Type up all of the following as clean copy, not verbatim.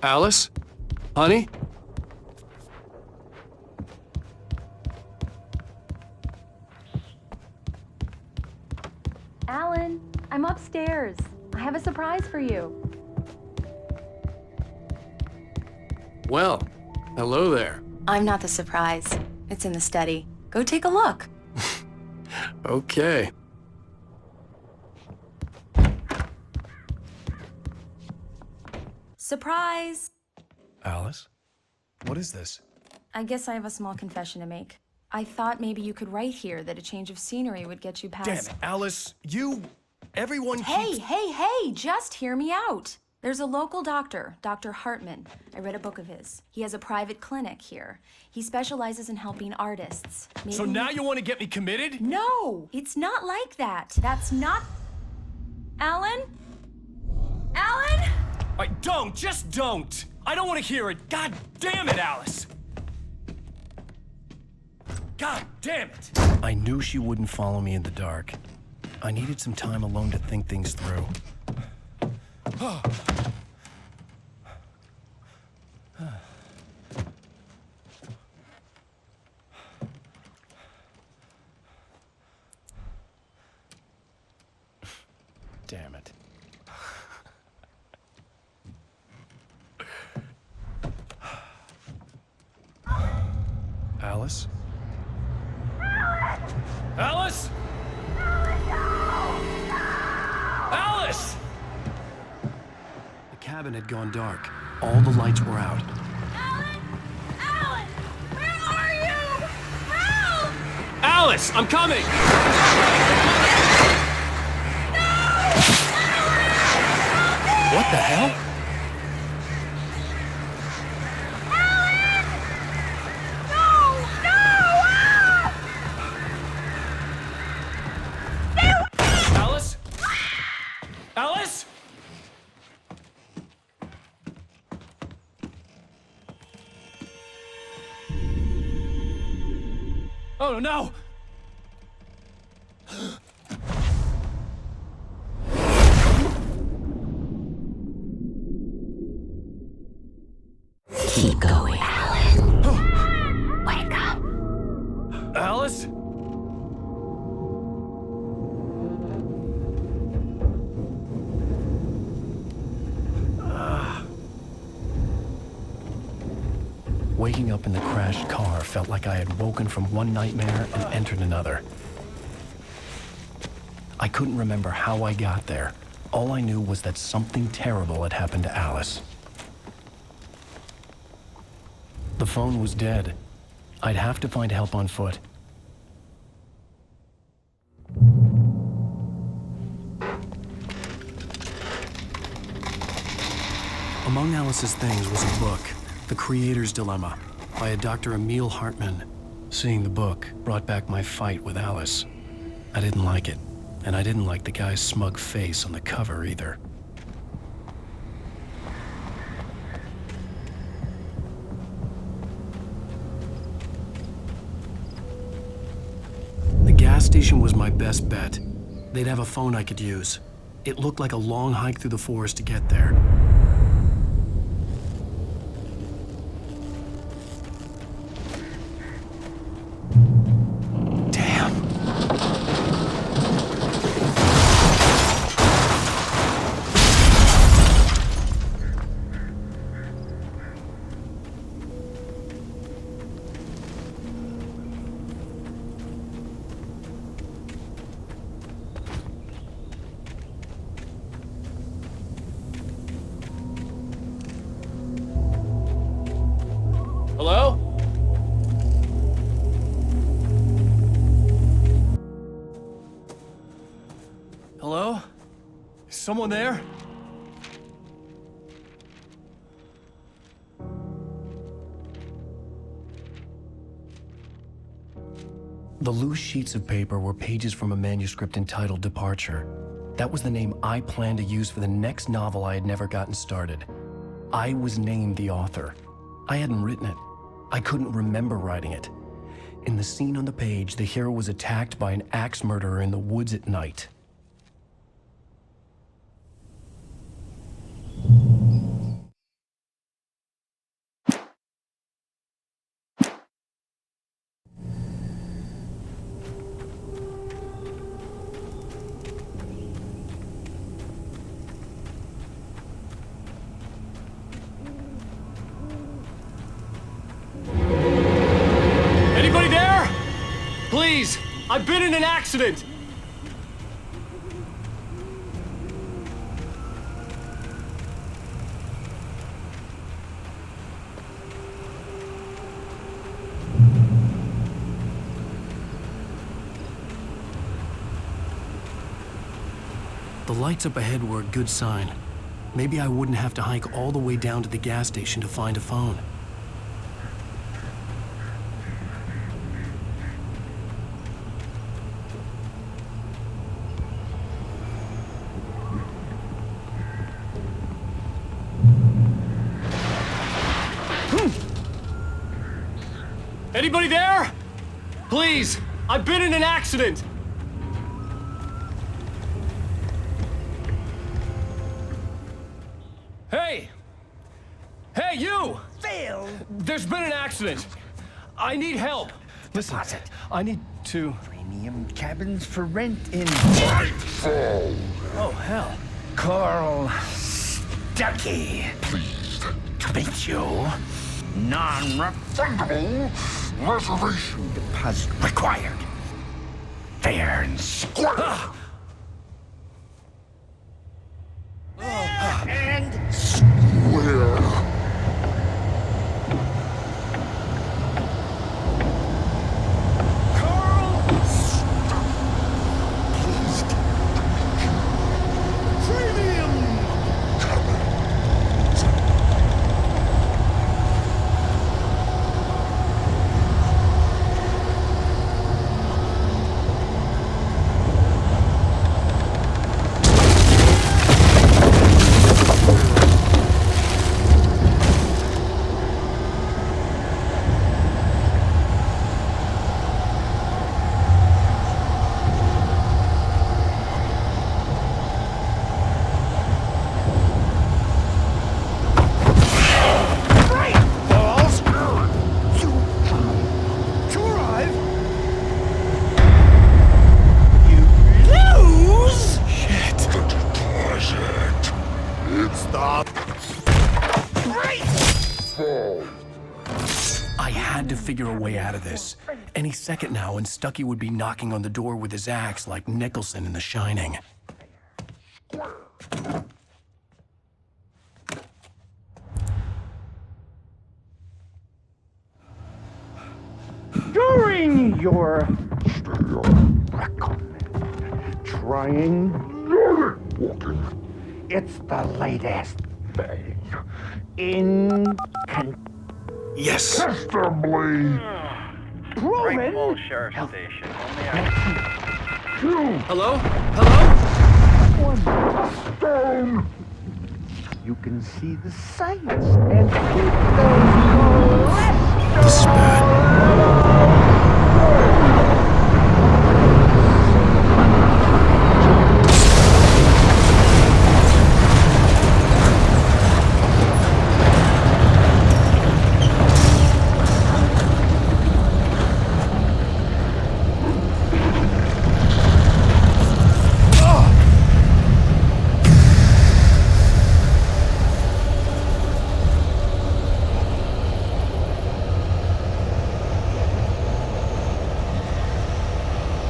Alice? Honey? Alan, I'm upstairs. I have a surprise for you. Well, hello there. I'm not the surprise. It's in the study. Go take a look. Okay. Surprise! Alice? What is this? I guess I have a small confession to make. I thought maybe you could write here that a change of scenery would get you past— Damn it, Alice, everyone Hey, hey, just hear me out. There's a local doctor, Dr. Hartman. I read a book of his. He has a private clinic here. He specializes in helping artists. Maybe— So now you want to get me committed? No, it's not like that. That's not— Alan? Alan? Just don't! I don't want to hear it! God damn it, Alice! God damn it! I knew she wouldn't follow me in the dark. I needed some time alone to think things through. Damn it. Alice? Alice? Alice! The cabin had gone dark. All the lights were out. Alan! Alan! Where are you? Help! Alice, I'm coming! What the hell? Alice? Alice? Oh no! Keep going, Alan. Wake up. Alice? Waking up in the crashed car felt like I had woken from one nightmare and entered another. I couldn't remember how I got there. All I knew was that something terrible had happened to Alice. The phone was dead. I'd have to find help on foot. Among Alice's things was a book, The Creator's Dilemma, by a Dr. Emil Hartman. Seeing the book brought back my fight with Alice. I didn't like it, and I didn't like the guy's smug face on the cover either. The gas station was my best bet. They'd have a phone I could use. It looked like a long hike through the forest to get there. Hello? Hello? Is someone there? The loose sheets of paper were pages from a manuscript entitled Departure. That was the name I planned to use for the next novel I had never gotten started. I was named the author. I hadn't written it. I couldn't remember writing it. In the scene on the page, the hero was attacked by an axe murderer in the woods at night. Please! I've been in an accident! The lights up ahead were a good sign. Maybe I wouldn't have to hike all the way down to the gas station to find a phone. Anybody there? Please! I've been in an accident! Hey! Hey, you! Phil! There's been an accident. I need help. Listen, I need to... Premium cabins for rent in... Oh, hell. Carl Stuckey. Pleased To meet you. Non-refundable reservation deposit required. Fair and square. And where Carl pleased to meet you. Premium. I had to figure a way out of this. Any second now, and Stuckey would be knocking on the door with his axe like Nicholson in The Shining. During your trying walking it's the latest thing in Yes! assembly proven Prequel Sheriff Station. Hello? Hello? stone. you can see the sights and keep those This is bad.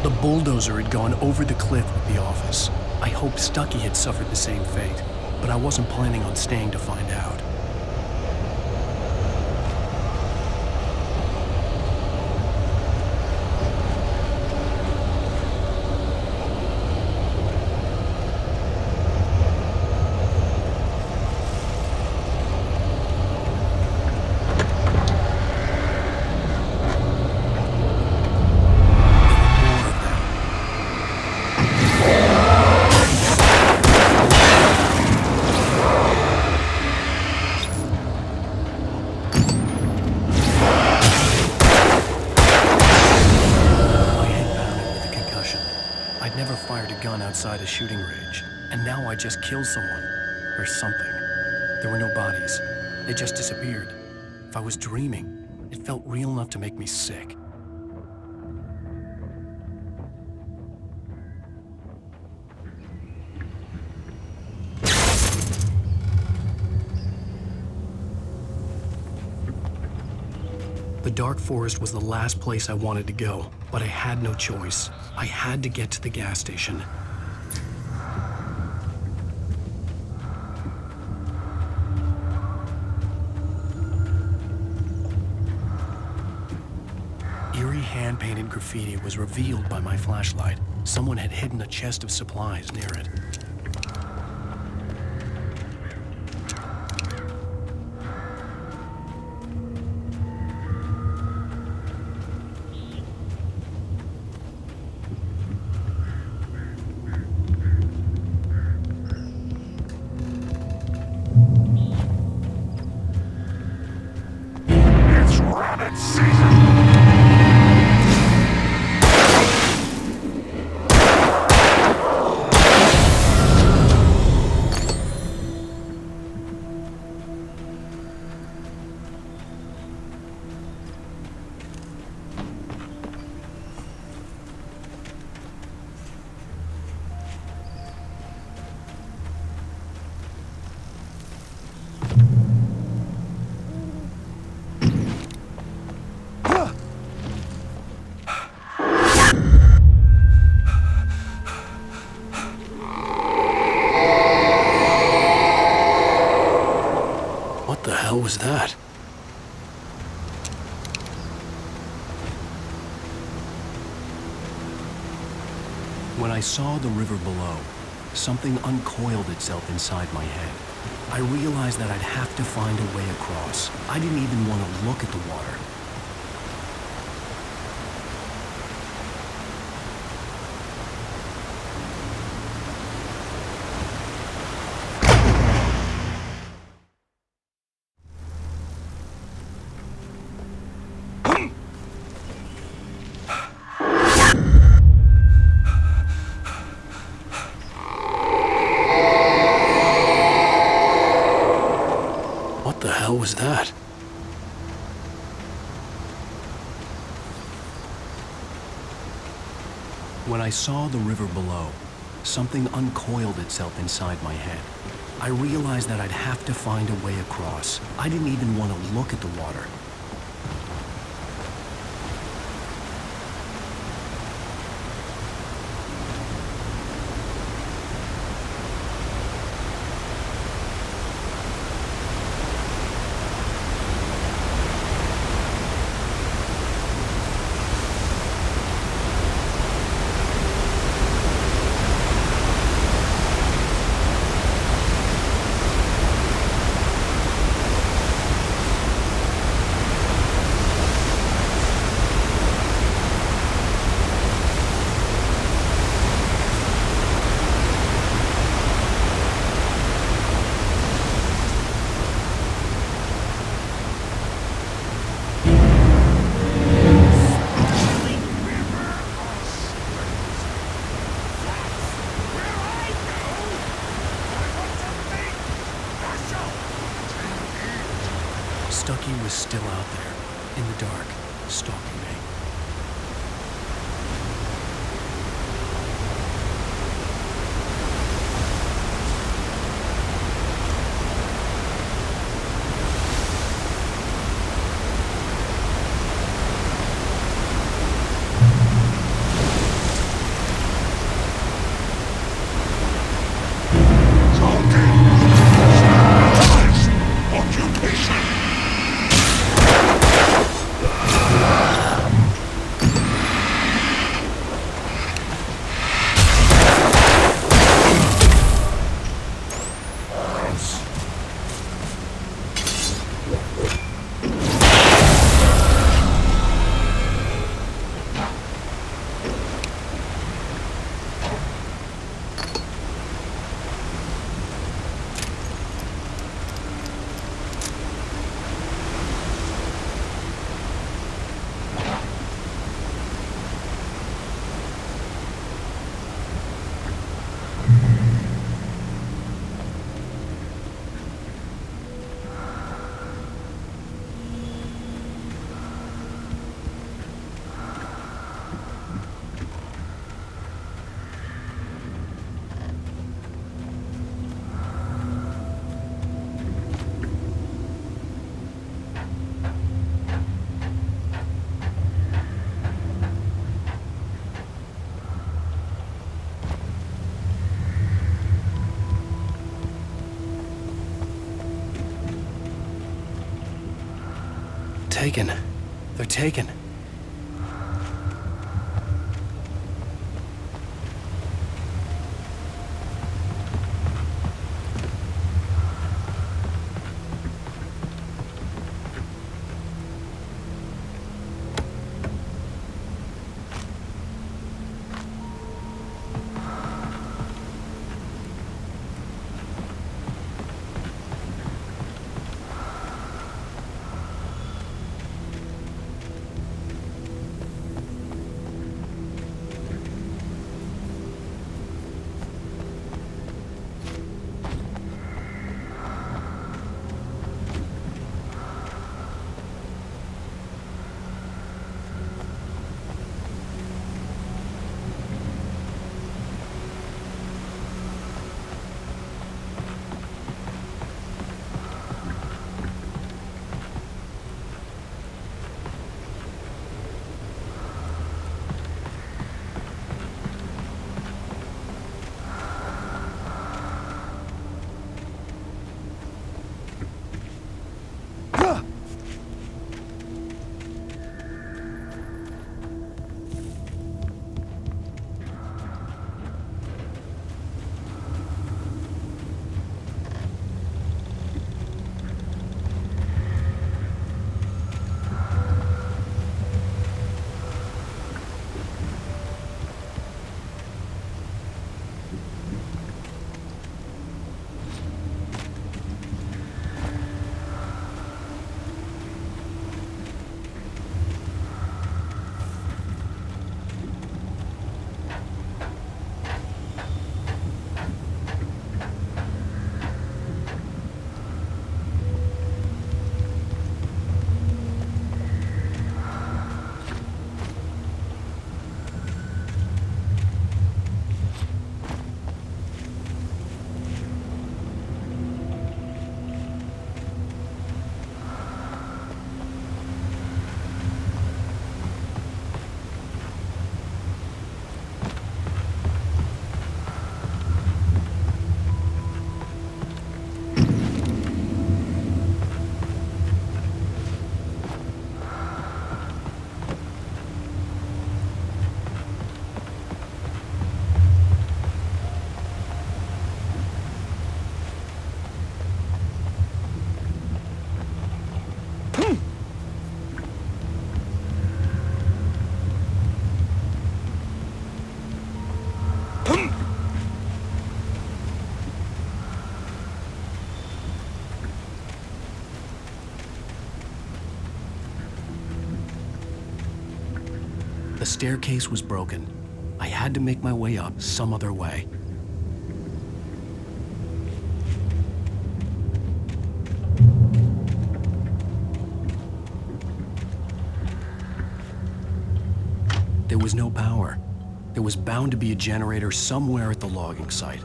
The bulldozer had gone over the cliff with the office. I hoped Stuckey had suffered the same fate, but I wasn't planning on staying to find out. Outside a shooting range, and now I just killed someone, or something. There were no bodies. They just disappeared. If I was dreaming, it felt real enough to make me sick. The dark forest was the last place I wanted to go, but I had no choice. I had to get to the gas station. Eerie hand-painted graffiti was revealed by my flashlight. Someone had hidden a chest of supplies near it. It's rabbit season! What the hell was that? When I saw the river below, something uncoiled itself inside my head. I realized that I'd have to find a way across. I didn't even want to look at the water. What the hell was that? When I saw the river below, something uncoiled itself inside my head. I realized that I'd have to find a way across. I didn't even want to look at the water. Stucky was still out there, in the dark, stalking me. Occupation! taken. They're taken. The staircase was broken. I had to make my way up some other way. There was no power. There was bound to be a generator somewhere at the logging site.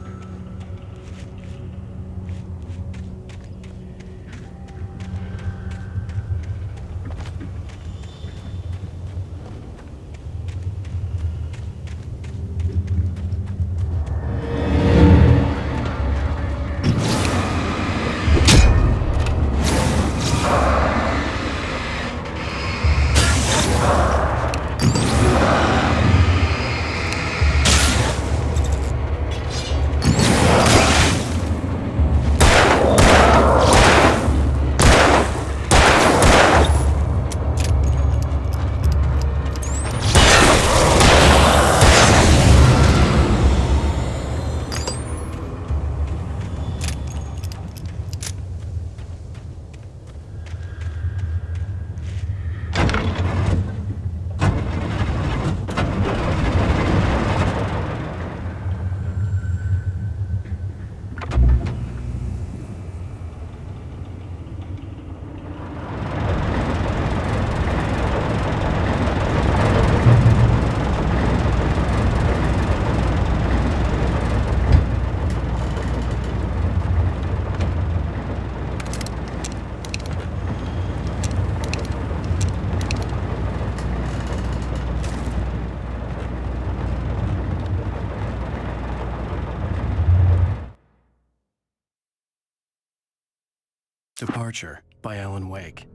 Departure by Alan Wake.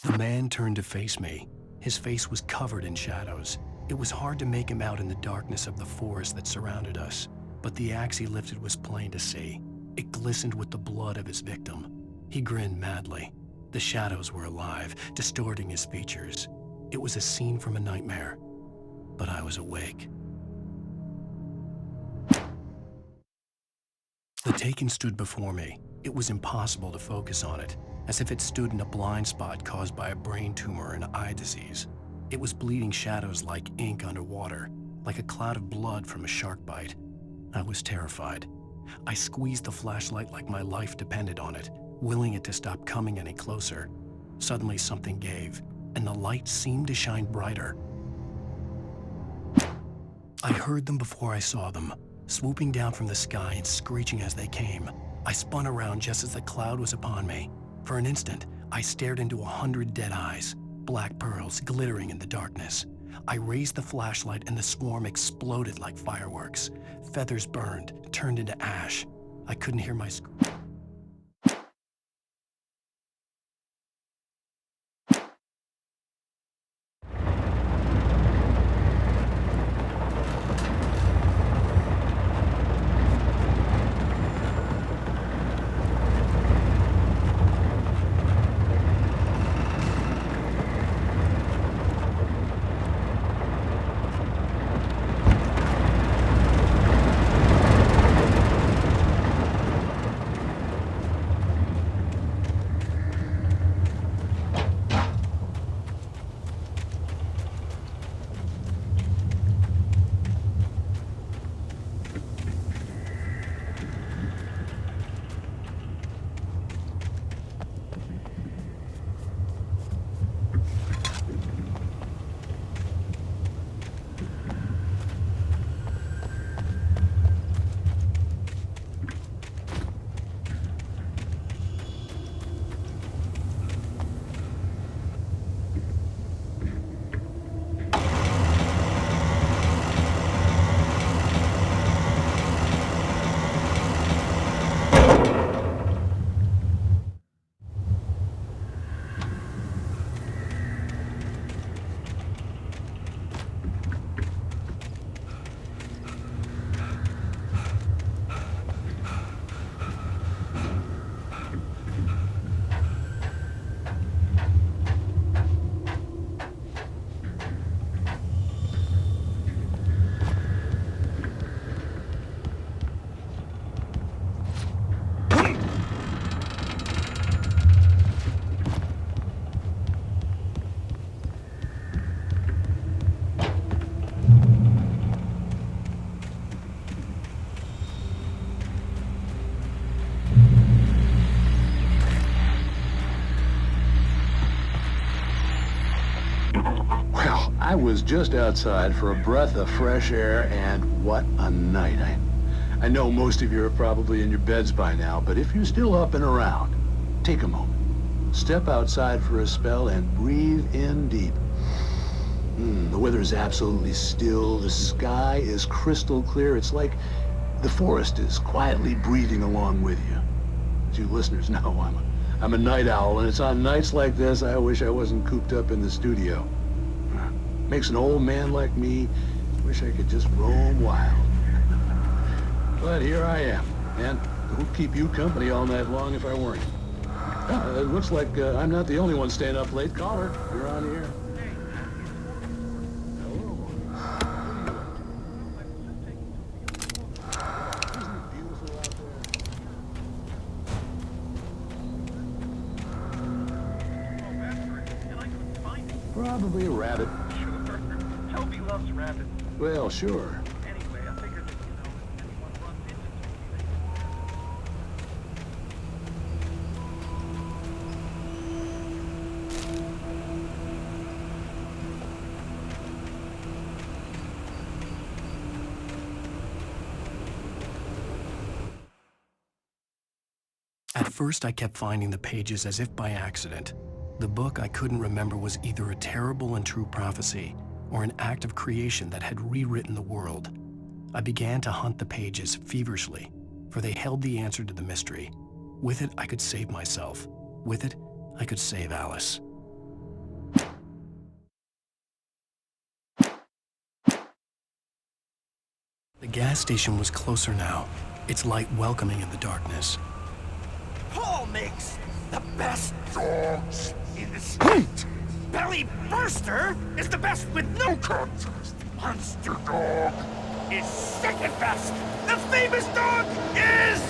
The man turned to face me. His face was covered in shadows. It was hard to make him out in the darkness of the forest that surrounded us, but the axe he lifted was plain to see. It glistened with the blood of his victim. He grinned madly. The shadows were alive, distorting his features. It was a scene from a nightmare, but I was awake. The Taken stood before me. It was impossible to focus on it, as if it stood in a blind spot caused by a brain tumor and eye disease. It was bleeding shadows like ink underwater, like a cloud of blood from a shark bite. I was terrified. I squeezed the flashlight like my life depended on it, willing it to stop coming any closer. Suddenly something gave, and the light seemed to shine brighter. I heard them before I saw them, swooping down from the sky and screeching as they came. I spun around just as the cloud was upon me. For an instant, I stared into 100 dead eyes, black pearls glittering in the darkness. I raised the flashlight and the swarm exploded like fireworks. Feathers burned, turned into ash. I couldn't hear my scream. I was just outside for a breath of fresh air, and what a night. I know most of you are probably in your beds by now, but if you're still up and around, take a moment. Step outside for a spell and breathe in deep. The weather is absolutely still. The sky is crystal clear. It's like the forest is quietly breathing along with you. As you listeners know, I'm a night owl, and it's on nights like this I wish I wasn't cooped up in the studio. Makes an old man like me wish I could just roam wild. But here I am, and it would keep you company all night long if I weren't. It looks like I'm not the only one staying up late. Caller, you're on here. Hello. Isn't it beautiful out there? Probably a rabbit. Toby loves rabbits. Well, sure. Anyway, I figured that, if anyone runs into At first, I kept finding the pages as if by accident. The book I couldn't remember was either a terrible and true prophecy or an act of creation that had rewritten the world. I began to hunt the pages feverishly, for they held the answer to the mystery. With it, I could save myself. With it, I could save Alice. The gas station was closer now, its light welcoming in the darkness. Paul makes the best dogs in the state. Belly Burster is the best with no contest. Monster Dog is second best. The famous dog is...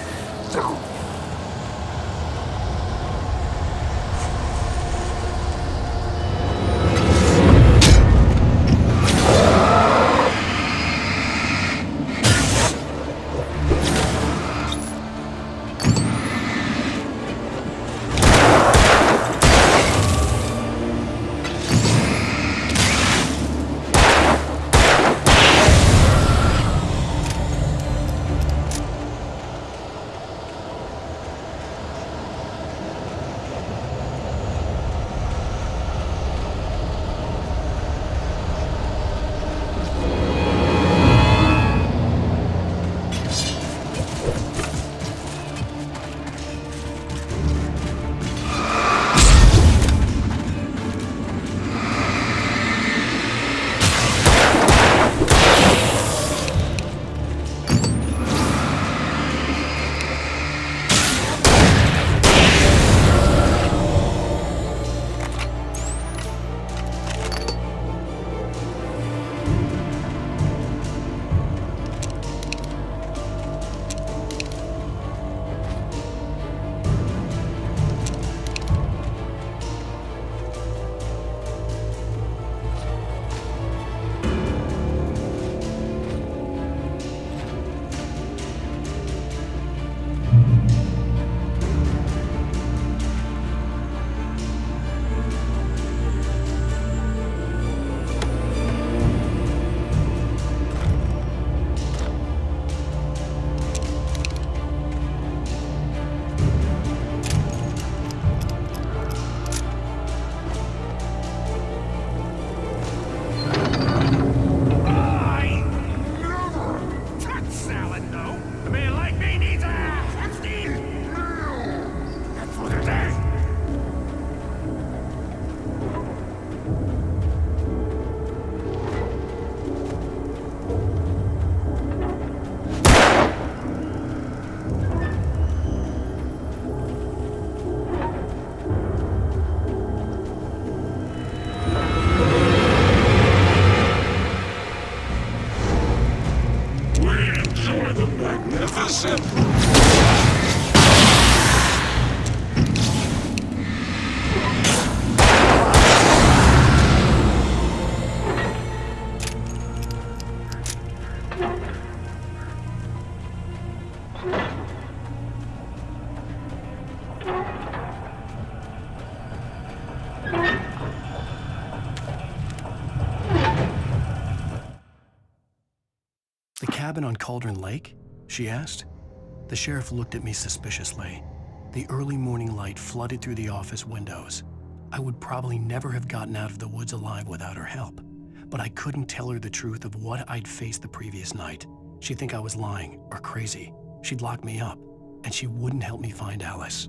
The cabin on Cauldron Lake? She asked. The sheriff looked at me suspiciously. The early morning light flooded through the office windows. I would probably never have gotten out of the woods alive without her help, but I couldn't tell her the truth of what I'd faced the previous night. She'd think I was lying or crazy. She'd lock me up, and she wouldn't help me find Alice.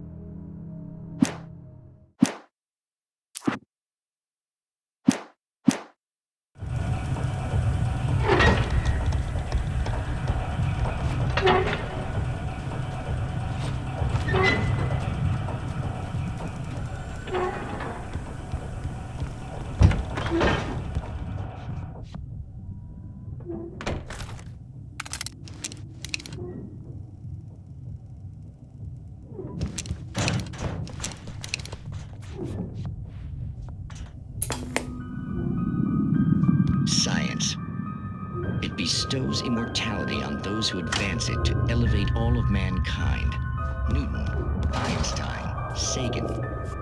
Science. It bestows immortality on those who advance it to elevate all of mankind. Newton, Einstein, Sagan,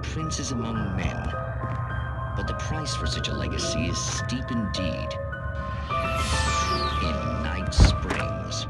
princes among men. But the price for such a legacy is steep indeed. In Night Springs.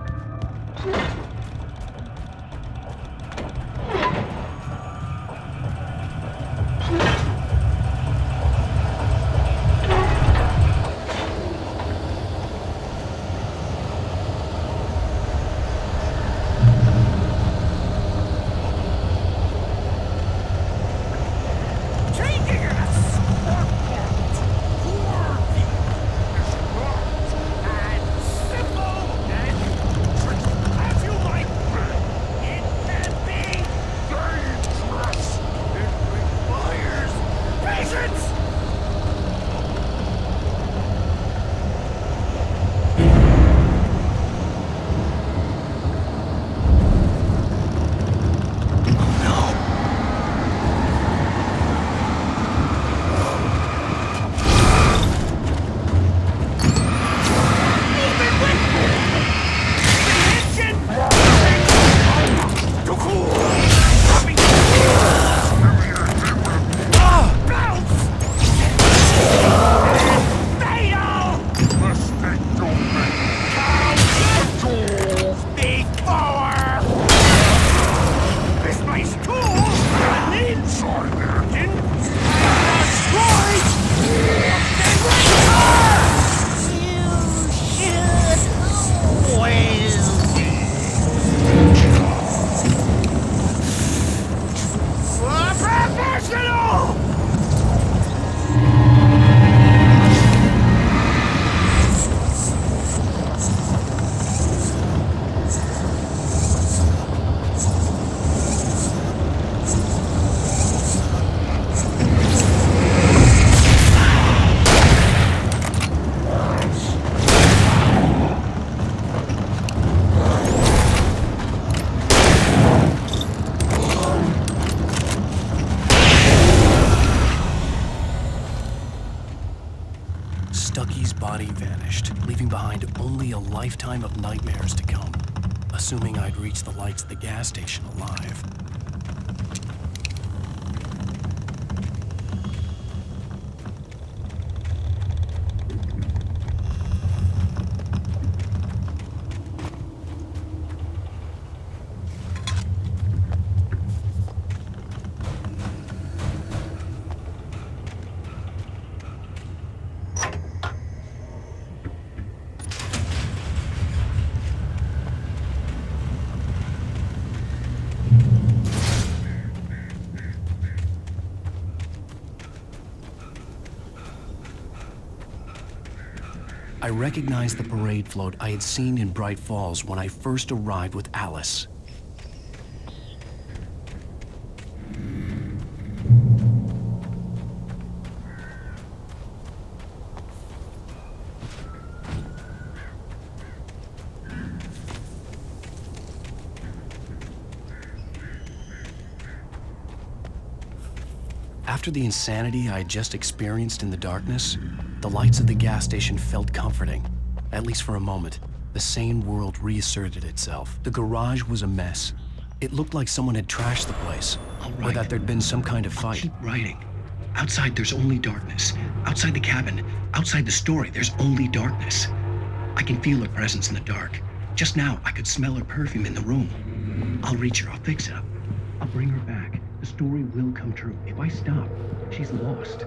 his body vanished, leaving behind only a lifetime of nightmares to come, assuming I'd reach the lights of the gas station alive. I recognized the parade float I had seen in Bright Falls when I first arrived with Alice. After the insanity I had just experienced in the darkness, the lights of the gas station felt comforting, at least for a moment. The sane world reasserted itself. The garage was a mess. It looked like someone had trashed the place, or that there'd been some kind of fight. Keep writing. Outside, there's only darkness. Outside the cabin, outside the story, there's only darkness. I can feel her presence in the dark. Just now, I could smell her perfume in the room. I'll reach her, I'll fix it up. I'll bring her back. The story will come true. If I stop, she's lost.